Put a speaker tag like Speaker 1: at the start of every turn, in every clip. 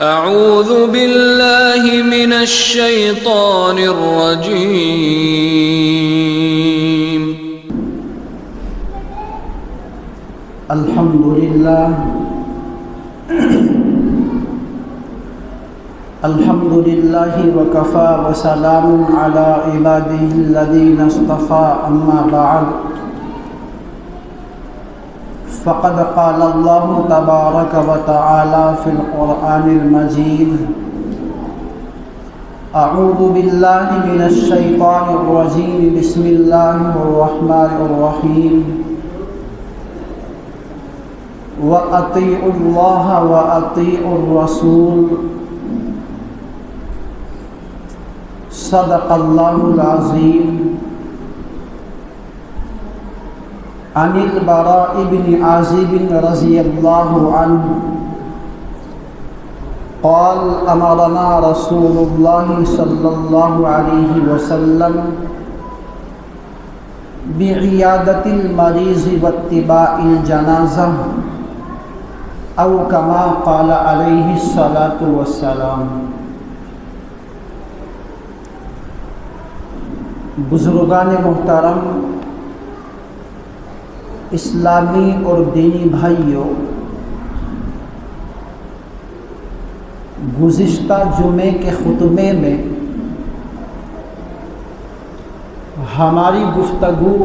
Speaker 1: اعوذ باللہ من الشیطان الرجیم
Speaker 2: الحمدللہ وکفا وسلام علی عباده الذین اصطفى اما بعد فقد قال اللہ تبارک وتعالی فی القرآن المجید اعوذ باللہ من الشیطان الرجیم بسم اللہ الرحمن الرحیم وَأَطِيعُوا اللَّهَ وَأَطِيعُوا الرَّسُولَ صدق اللہ العظیم عن البراء بن عازب رضی اللہ عنہ قال امرنا رسول اللہ صلی اللہ علیہ وسلم بعیادت المریض واتباع الجنازہ او کما قال علیہ الصلاۃ والسلام۔ بزرگان محترم، اسلامی اور دینی بھائیوں، گزشتہ جمعے کے خطبے میں ہماری گفتگو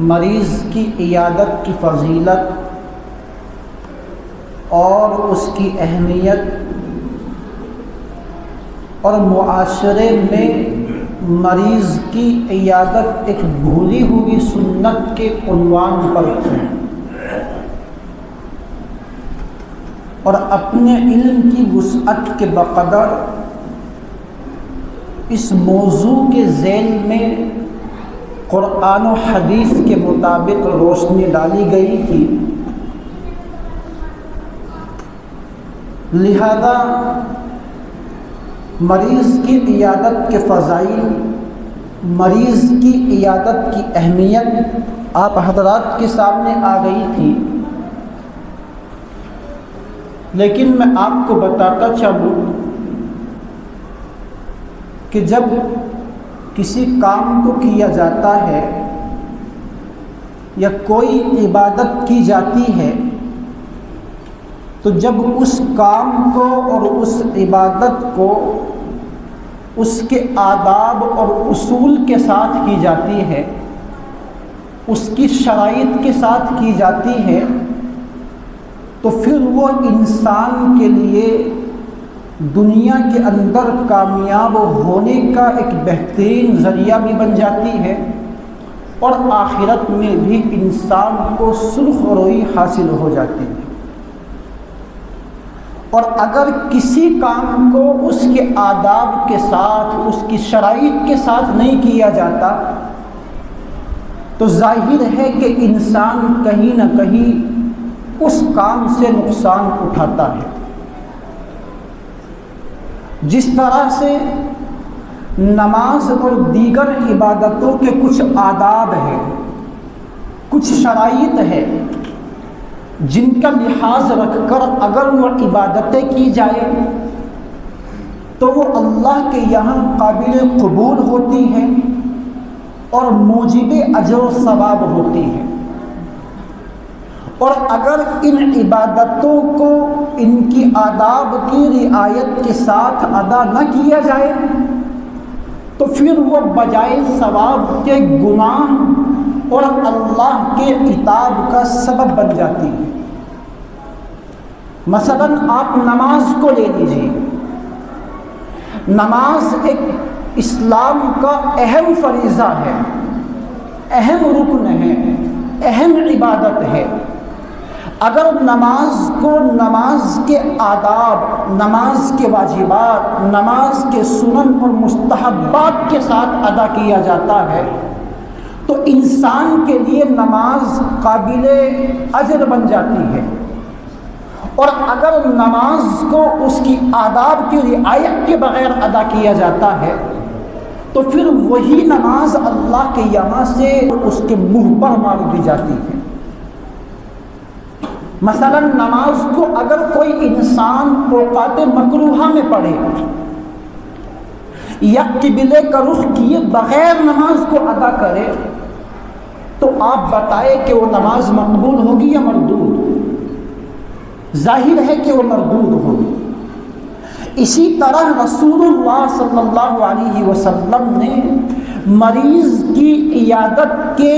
Speaker 2: مریض کی عیادت کی فضیلت اور اس کی اہمیت اور معاشرے میں مریض کی عیادت ایک بھولی ہوئی سنت کے عنوان پر تھی، اور اپنے علم کی وسعت کے بقدر اس موضوع کے ذیل میں قرآن و حدیث کے مطابق روشنی ڈالی گئی تھی، لہذا مریض کی عیادت کے فضائل، مریض کی عیادت کی اہمیت آپ حضرات کے سامنے آ گئی تھی، لیکن میں آپ کو بتاتا چلوں کہ جب کسی کام کو کیا جاتا ہے یا کوئی عبادت کی جاتی ہے تو جب اس کام کو اور اس عبادت کو اس کے آداب اور اصول کے ساتھ کی جاتی ہے، اس کی شرائط کے ساتھ کی جاتی ہے، تو پھر وہ انسان کے لیے دنیا کے اندر کامیاب ہونے کا ایک بہترین ذریعہ بھی بن جاتی ہے، اور آخرت میں بھی انسان کو سرخ روئی حاصل ہو جاتی ہے۔ اور اگر کسی کام کو اس کے آداب کے ساتھ، اس کی شرائط کے ساتھ نہیں کیا جاتا تو ظاہر ہے کہ انسان کہیں نہ کہیں اس کام سے نقصان اٹھاتا ہے۔ جس طرح سے نماز اور دیگر عبادتوں کے کچھ آداب ہیں، کچھ شرائط ہے جن کا لحاظ رکھ کر اگر وہ عبادتیں کی جائے تو وہ اللہ کے یہاں قابل قبول ہوتی ہیں اور موجب اجر و ثواب ہوتی ہیں، اور اگر ان عبادتوں کو ان کی آداب کی رعایت کے ساتھ ادا نہ کیا جائے تو پھر وہ بجائے ثواب کے گناہ اور اللہ کے عتاب کا سبب بن جاتی ہے۔ مثلا آپ نماز کو لے لیجیے، نماز ایک اسلام کا اہم فریضہ ہے، اہم رکن ہے، اہم عبادت ہے۔ اگر نماز کو نماز کے آداب، نماز کے واجبات، نماز کے سنن اور مستحبات کے ساتھ ادا کیا جاتا ہے تو انسان کے لیے نماز قابل اجر بن جاتی ہے، اور اگر نماز کو اس کی آداب کی رعایت کے بغیر ادا کیا جاتا ہے تو پھر وہی نماز اللہ کے یہاں سے اس کے منہ پر مار دی جاتی ہے۔ مثلا نماز کو اگر کوئی انسان اوقات مکروہہ میں پڑھے یا قبلے کا رخ کیے بغیر نماز کو ادا کرے تو آپ بتائیں کہ وہ نماز مقبول ہوگی یا مردود؟ ظاہر ہے کہ وہ مردود ہوگی۔ اسی طرح رسول اللہ صلی اللہ علیہ وسلم نے مریض کی عیادت کے،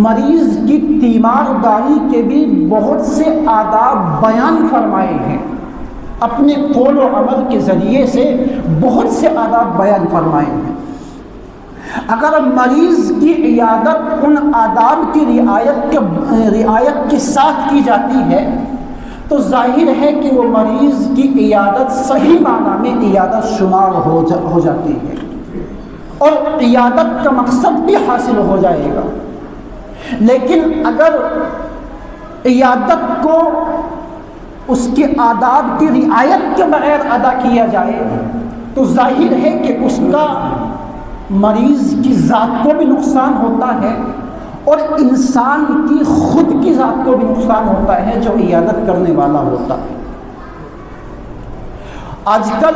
Speaker 2: مریض کی تیمارداری کے بھی بہت سے آداب بیان فرمائے ہیں، اپنے قول و عمل کے ذریعے سے بہت سے آداب بیان فرمائے ہیں۔ اگر مریض کی عیادت ان آداب کی رعایت کے ساتھ کی جاتی ہے تو ظاہر ہے کہ وہ مریض کی عیادت صحیح معنی میں عیادت شمار ہو جاتی ہے اور عیادت کا مقصد بھی حاصل ہو جائے گا۔ لیکن اگر عیادت کو اس کے آداب کی رعایت کے بغیر ادا کیا جائے تو ظاہر ہے کہ اس کا مریض کی ذات کو بھی نقصان ہوتا ہے اور انسان کی خود کی ذات کو بھی نقصان ہوتا ہے جو عیادت کرنے والا ہوتا ہے۔ آج کل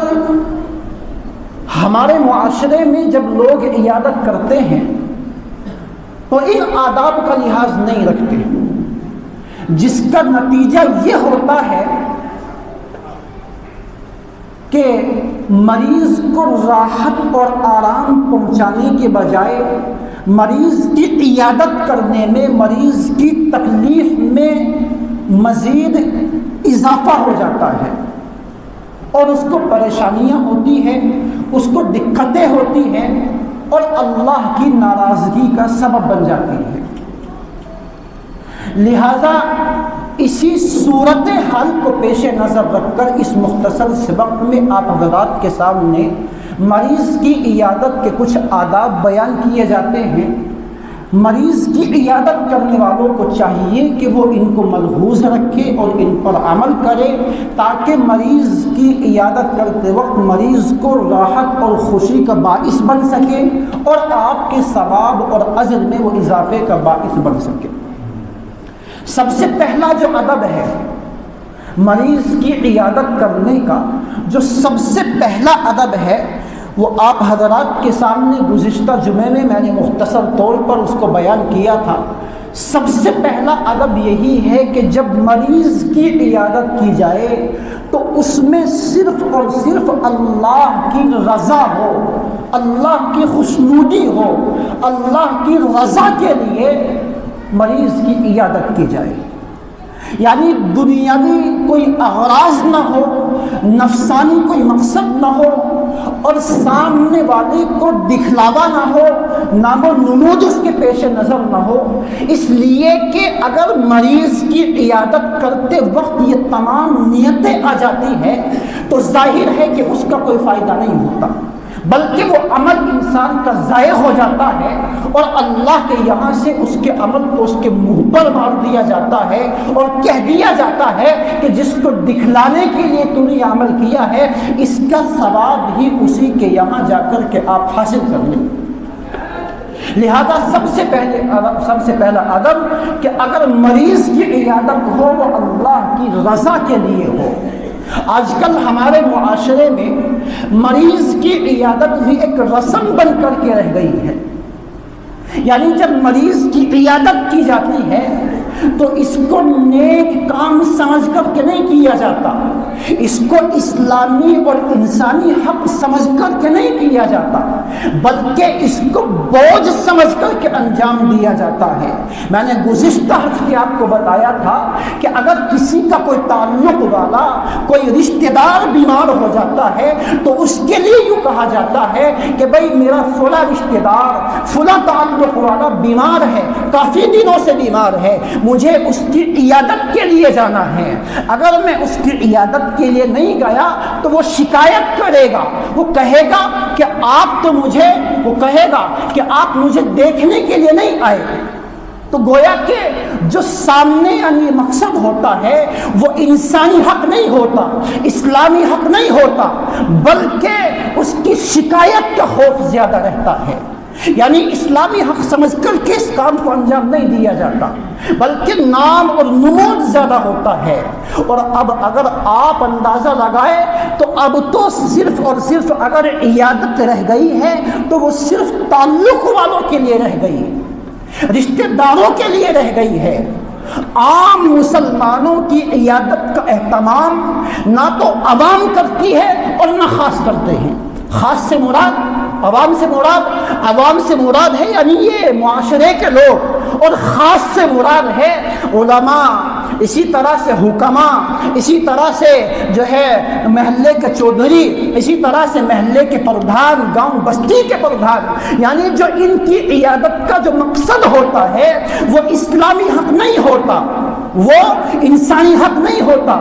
Speaker 2: ہمارے معاشرے میں جب لوگ عیادت کرتے ہیں تو ان آداب کا لحاظ نہیں رکھتے، جس کا نتیجہ یہ ہوتا ہے کہ مریض کو راحت اور آرام پہنچانے کے بجائے مریض کی عیادت کرنے میں، مریض کی تکلیف میں مزید اضافہ ہو جاتا ہے اور اس کو پریشانیاں ہوتی ہیں، اس کو دقتیں ہوتی ہیں اور اللہ کی ناراضگی کا سبب بن جاتی ہے۔ لہذا اسی صورتحال کو پیش نظر رکھ کر اس مختصر سبق میں آپ حضرات کے سامنے مریض کی عیادت کے کچھ آداب بیان کیے جاتے ہیں۔ مریض کی عیادت کرنے والوں کو چاہیے کہ وہ ان کو ملحوظ رکھے اور ان پر عمل کرے تاکہ مریض کی عیادت کرتے وقت مریض کو راحت اور خوشی کا باعث بن سکے اور آپ کے ثواب اور اجر میں وہ اضافے کا باعث بن سکے۔ سب سے پہلا جو ادب ہے مریض کی عیادت کرنے کا، جو سب سے پہلا ادب ہے وہ آپ حضرات کے سامنے گزشتہ جمعے میں نے مختصر طور پر اس کو بیان کیا تھا۔ سب سے پہلا ادب یہی ہے کہ جب مریض کی عیادت کی جائے تو اس میں صرف اور صرف اللہ کی رضا ہو، اللہ کی خوشنودی ہو، اللہ کی رضا کے لیے مریض کی عیادت کی جائے، یعنی دنیاوی کوئی اغراض نہ ہو، نفسانی کوئی مقصد نہ ہو اور سامنے والے کو دکھلاوا نہ ہو، نام و نمود اس کے پیش نظر نہ ہو۔ اس لیے کہ اگر مریض کی عیادت کرتے وقت یہ تمام نیتیں آ جاتی ہیں تو ظاہر ہے کہ اس کا کوئی فائدہ نہیں ہوتا، بلکہ وہ عمل انسان کا ضائع ہو جاتا ہے اور اللہ کے یہاں سے اس کے عمل کو اس کے منہ پر مار دیا جاتا ہے اور کہہ دیا جاتا ہے کہ جس کو دکھلانے کے لیے تو نے یہ عمل کیا ہے اس کا ثواب بھی اسی کے یہاں جا کر کے آپ حاصل کر لیں۔ لہذا سب سے پہلا ادب کہ اگر مریض کی عیادت ہو وہ اللہ کی رضا کے لیے ہو۔ آج کل ہمارے معاشرے میں مریض کی عیادت بھی ایک رسم بن کر کے رہ گئی ہے، یعنی جب مریض کی عیادت کی جاتی ہے تو اس کو نیک کام سمجھ کر کے نہیں کیا جاتا، اس کو اسلامی اور انسانی حق سمجھ کر کے نہیں کیا جاتا، بلکہ اس کو بوجھ سمجھ کر کے انجام دیا جاتا ہے۔ میں نے گزشتہ ہفتے آپ کو بتایا تھا کہ اگر کسی کا کوئی تعلق والا، کوئی رشتہ دار بیمار ہو جاتا ہے تو اس کے لیے یوں کہا جاتا ہے کہ بھائی میرا فلاں رشتہ دار، فلاں تعلق والا بیمار ہے، کافی دنوں سے بیمار ہے، مجھے اس کی عیادت کے لیے جانا ہے۔ اگر میں اس کی عیادت کے لیے نہیں گیا تو وہ شکایت کرے گا، وہ کہے گا کہ آپ مجھے دیکھنے کے لیے نہیں آئے۔ تو گویا کہ جو سامنے یعنی مقصد ہوتا ہے وہ انسانی حق نہیں ہوتا، اسلامی حق نہیں ہوتا، بلکہ اس کی شکایت کا خوف زیادہ رہتا ہے، یعنی اسلامی حق سمجھ کر کے اس کام کو انجام نہیں دیا جاتا۔ بلکہ نام اور نمود زیادہ ہوتا ہے۔ اور اب اگر آپ اندازہ لگائیں تو اب تو صرف اور صرف اگر عیادت رہ گئی ہے تو وہ صرف تعلق والوں کے لیے رہ گئی، رشتہ داروں کے لیے رہ گئی ہے۔ عام مسلمانوں کی عیادت کا اہتمام نہ تو عوام کرتی ہے اور نہ خاص کرتے ہیں۔ خاص سے مراد عوام سے مراد ہے یعنی یہ معاشرے کے لوگ، اور خاص سے مراد ہے علماء، اسی طرح سے حکماء، اسی طرح سے جو ہے محلے کے چودھری، اسی طرح سے محلے کے پردھان، گاؤں بستی کے پردھان، یعنی جو ان کی عیادت کا جو مقصد ہوتا ہے وہ اسلامی حق نہیں ہوتا، وہ انسانی حق نہیں ہوتا،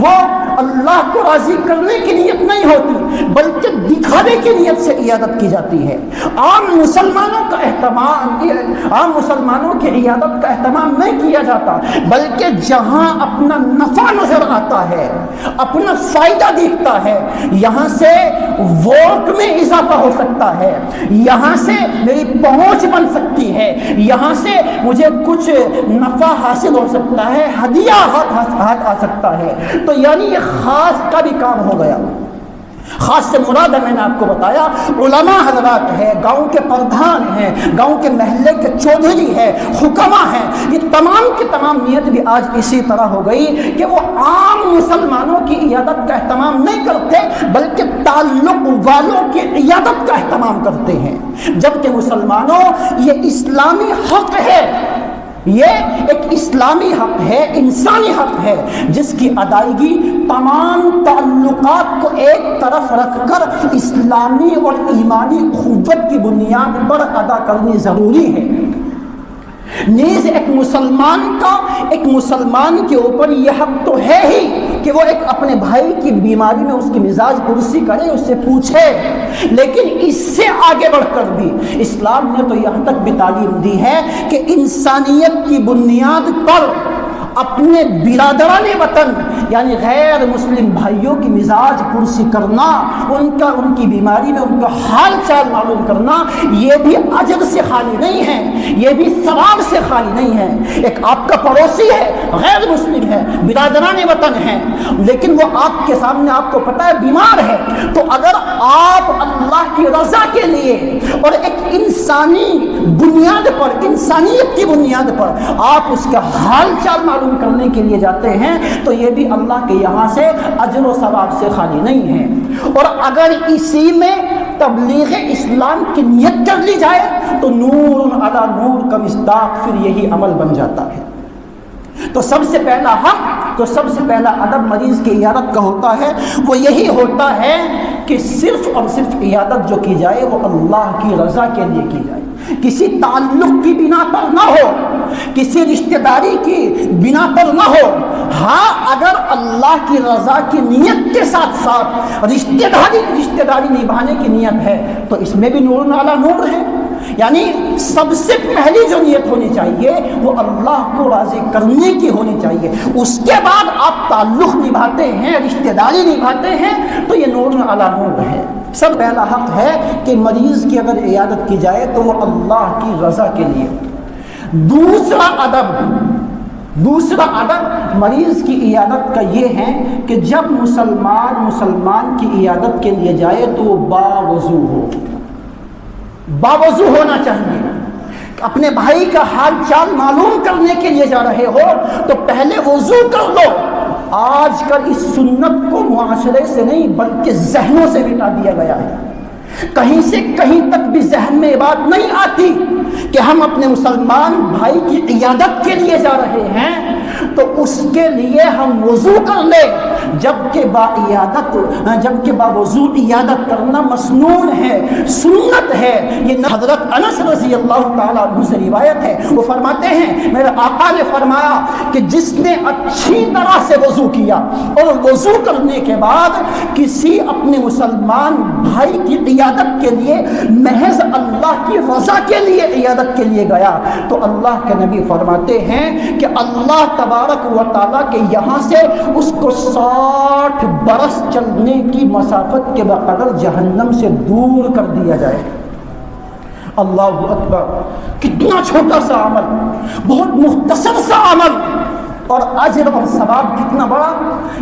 Speaker 2: وہ اللہ کو راضی کرنے کی نیت نہیں ہوتی، بلکہ دکھانے کی نیت سے عیادت کی جاتی ہے۔ عام مسلمانوں کی عیادت کا اہتمام نہیں کیا جاتا، بلکہ جہاں اپنا نفع نظر آتا ہے، اپنا فائدہ دکھتا ہے، یہاں سے ووٹ میں اضافہ ہو سکتا ہے، یہاں سے میری پہنچ بن سکتی ہے، یہاں سے مجھے کچھ نفع حاصل ہو سکتا ہے، ہدیہ ہاتھ آ سکتا ہے، تو یعنی یہ خاص کا بھی کام ہو گیا۔ خاص سے مراد ہے، میں نے آپ کو بتایا، علماء حضرات ہیں، گاؤں کے پردھان ہیں، گاؤں کے محلے کے چودھری ہیں، حکماء ہیں، یہ تمام کی تمام نیت بھی آج اسی طرح ہو گئی کہ وہ عام مسلمانوں کی عیادت کا اہتمام نہیں کرتے، بلکہ تعلق والوں کی عیادت کا اہتمام کرتے ہیں، جبکہ مسلمانوں یہ اسلامی حق ہے، یہ ایک اسلامی حق ہے، انسانی حق ہے، جس کی ادائیگی تمام تعلقات کو ایک طرف رکھ کر اسلامی اور ایمانی قوت کی بنیاد پر ادا کرنی ضروری ہے۔ نیز ایک مسلمان کے اوپر یہ حق تو ہے ہی کہ وہ ایک اپنے بھائی کی بیماری میں اس کی مزاج پرسی کرے، اس سے پوچھے، لیکن اس سے آگے بڑھ کر بھی اسلام نے تو یہاں تک بھی تعلیم دی ہے کہ انسانیت کی بنیاد پر اپنے برادران وطن یعنی غیر مسلم بھائیوں کی مزاج پرسی کرنا، ان کی بیماری میں ان کا حال چال معلوم کرنا، یہ بھی اجر سے خالی نہیں ہے، یہ بھی ثواب سے خالی نہیں ہے۔ ایک آپ کا پڑوسی ہے، غیر مسلم ہے، برادران وطن ہیں، لیکن وہ آپ کے سامنے آپ کو پتہ ہے بیمار ہے، تو اگر آپ اللہ کی رضا کے لیے اور ایک انسانی بنیاد پر، انسانیت کی بنیاد پر آپ اس کا حال چال معلوم کرنے کے لیے جاتے ہیں، تو یہ بھی اللہ کے یہاں سے اجر و ثواب سے خالی نہیں ہے۔ اور اگر اسی میں تبلیغ اسلام کی نیت کر لی جائے تو نور علی نور کا مصداق پھر یہی عمل بن جاتا ہے۔ تو سب سے پہلا حق، تو سب سے پہلا ادب مریض کی عیادت کا ہوتا ہے، وہ یہی ہوتا ہے کہ صرف اور صرف عیادت جو کی جائے وہ اللہ کی رضا کے لیے کی جائے، کسی تعلق کی بنا پر نہ ہو، کسی رشتہ داری کی بنا پر نہ ہو۔ ہاں اگر اللہ کی رضا کی نیت کے ساتھ ساتھ رشتہ داری نبھانے کی نیت ہے تو اس میں بھی نور علی نور ہے، یعنی سب سے پہلی جو نیت ہونی چاہیے وہ اللہ کو راضی کرنے کی ہونی چاہیے، اس کے بعد آپ تعلق نبھاتے ہیں، رشتہ داری نبھاتے ہیں تو یہ نور علی نور ہے۔ سب پہلا حق ہے کہ مریض کی اگر عیادت کی جائے تو وہ اللہ کی رضا کے لیے۔ دوسرا ادب مریض کی عیادت کا یہ ہے کہ جب مسلمان کی عیادت کے لیے جائے تو وہ باوضو ہونا چاہیے۔ اپنے بھائی کا حال چال معلوم کرنے کے لیے جا رہے ہو تو پہلے وضو کر لو۔ آج کل اس سنت کو معاشرے سے نہیں بلکہ ذہنوں سے مٹا دیا گیا ہے، کہیں سے کہیں تک بھی ذہن میں یہ بات نہیں آتی کہ ہم اپنے مسلمان بھائی کی عیادت کے لیے جا رہے ہیں تو اس کے لیے ہم وضو کر لیں، جبکہ باوضو عیادت کرنا مسنون ہے، سنت ہے۔ یہ حضرت انس رضی اللہ تعالیٰ عنہ سے روایت ہے، وہ فرماتے ہیں میرے آقا نے فرمایا کہ جس نے اچھی طرح سے وضو کیا اور وضو کرنے کے بعد کسی اپنے مسلمان بھائی کی عیادت کے لیے محض اللہ کی رضا کے لیے عیادت کے لیے گیا تو اللہ کے نبی فرماتے ہیں کہ اللہ تبارک و تعالیٰ کے یہاں سے اس کو 60 برس چلنے کی مسافت کے بقدر جہنم سے دور کر دیا جائے۔ اللہ اکبر، کتنا چھوٹا سا عمل، بہت مختصر سا عمل، اور اجر اور ثواب کتنا بڑا،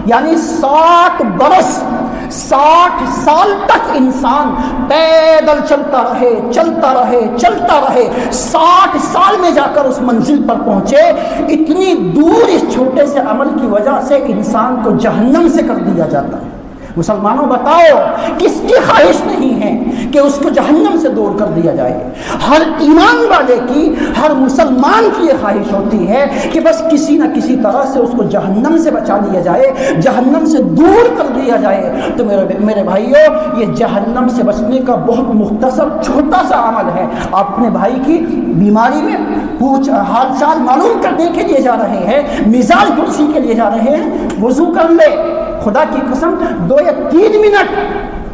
Speaker 2: یعنی 60 برس 60 سال تک انسان پیدل چلتا رہے چلتا رہے چلتا رہے، 60 سال میں جا کر اس منزل پر پہنچے۔ اتنی دور اس چھوٹے سے عمل کی وجہ سے انسان کو جہنم سے کر دیا جاتا ہے۔ مسلمانوں بتاؤ کس کی خواہش نہیں ہے کہ اس کو جہنم سے دور کر دیا جائے؟ ہر ایمان والے کی، ہر مسلمان کی یہ خواہش ہوتی ہے کہ بس کسی نہ کسی طرح سے اس کو جہنم سے بچا لیا جائے، جہنم سے دور کر دیا جائے۔ تو میرے بھائیوں، یہ جہنم سے بچنے کا بہت مختصر چھوٹا سا عمل ہے۔ آپ اپنے بھائی کی بیماری میں حال چال معلوم کرنے کے لیے جا رہے ہیں، مزاج پرسی کے لیے جا رہے ہیں، وضو کر لے۔ خدا کی قسم 2 یا 3 منٹ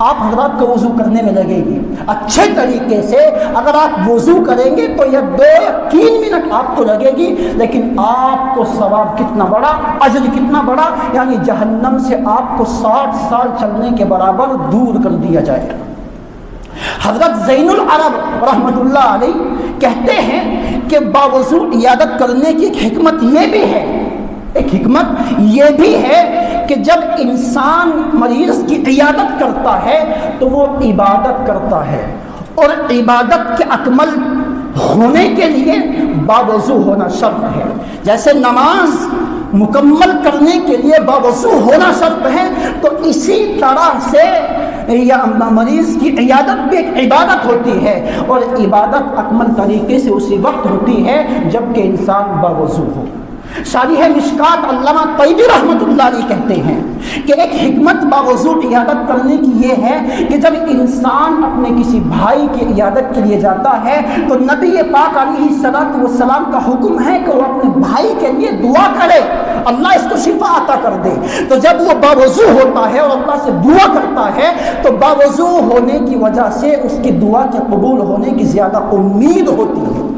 Speaker 2: آپ حضرات کو وضو کرنے میں لگے گی۔ اچھے طریقے سے اگر آپ وضو کریں گے تو یہ 2 یا 3 منٹ آپ کو لگے گی، لیکن آپ کو ثواب کتنا بڑا، اجر کتنا بڑا، یعنی جہنم سے آپ کو 60 سال چلنے کے برابر دور کر دیا جائے گا۔ حضرت زین العرب رحمۃ اللہ علیہ کہتے ہیں کہ باوضو عیادت کرنے کی ایک حکمت یہ بھی ہے، ایک حکمت یہ بھی ہے کہ جب انسان مریض کی عیادت کرتا ہے تو وہ عبادت کرتا ہے، اور عبادت کے اکمل ہونے کے لیے باوضو ہونا شرط ہے۔ جیسے نماز مکمل کرنے کے لیے باوضو ہونا شرط ہے، تو اسی طرح سے مریض کی عیادت بھی ایک عبادت ہوتی ہے، اور عبادت اکمل طریقے سے اسی وقت ہوتی ہے جب کہ انسان باوضو ہو۔ شارح مشکات علامہ طیبی رحمۃ اللہ علیہ کہتے ہیں کہ ایک حکمت باوضو عیادت کرنے کی یہ ہے کہ جب انسان اپنے کسی بھائی کی عیادت کے لیے جاتا ہے تو نبی پاک علیہ الصلوۃ والسلام کا حکم ہے کہ وہ اپنے بھائی کے لیے دعا کرے، اللہ اس کو شفا عطا کر دے۔ تو جب وہ باوضو ہوتا ہے اور اللہ سے دعا کرتا ہے تو باوضو ہونے کی وجہ سے اس کی دعا کے قبول ہونے کی زیادہ امید ہوتی ہے۔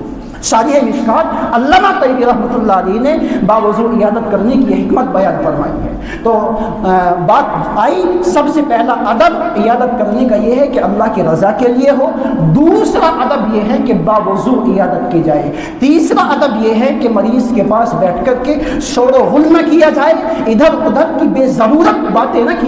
Speaker 2: شارح مشکات علامہ طیبی رحمۃ اللہ علیہ نے باوضو عیادت کرنے کی حکمت بیان فرمائی ہے۔ تو بات آئی، سب سے پہلا ادب عیادت کرنے کا یہ ہے کہ اللہ کی رضا کے لیے ہو، دوسرا ادب یہ ہے کہ باوضو عیادت کی جائے، تیسرا ادب یہ ہے کہ مریض کے پاس بیٹھ کر کے شور و غل نہ کیا جائے، ادھر ادھر کی بے ضرورت باتیں نہ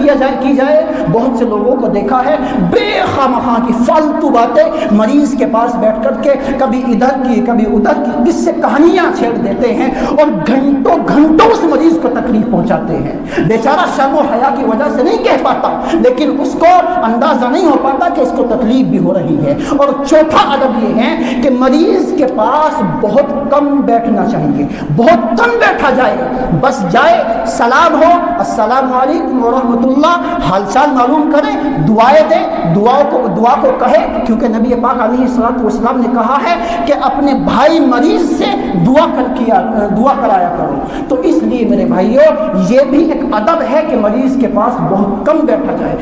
Speaker 2: کی جائے۔ بہت سے لوگوں کو دیکھا ہے بے خواہ کی فالتو باتیں مریض کے پاس بیٹھ کر کے کبھی ادھر کی کبھی ادھر کی کس سے کہانیاں چھیڑ دیتے ہیں، اور گھنٹوں گھنٹوں اس مریض کو تکلیف پہنچاتے ہیں۔ بیچارہ شرم و حیا کی وجہ سے نہیں کہہ پاتا، لیکن اس کو اندازہ نہیں ہو پاتا کہ اس کو تکلیف بھی ہو رہی ہے۔ اور چوتھا ادب یہ ہے کہ مریض کے پاس بہت کم بیٹھنا چاہیے، بہت کم بیٹھا جائے، بس جائے، سلام ہو، السلام علیکم ورحمۃ اللہ، حال چال معلوم کرے، دعائیں دے، دعا کو کہے، کیونکہ نبی پاک علیہ الصلوۃ والسلام نے کہا ہے کہ اپنے بھائی مریض سے دعا کرایا کرو۔ تو اس لیے میرے بھائیوں، یہ بھی ایک ادب ہے کہ مریض کے پاس بہت کم بیٹھا جائے۔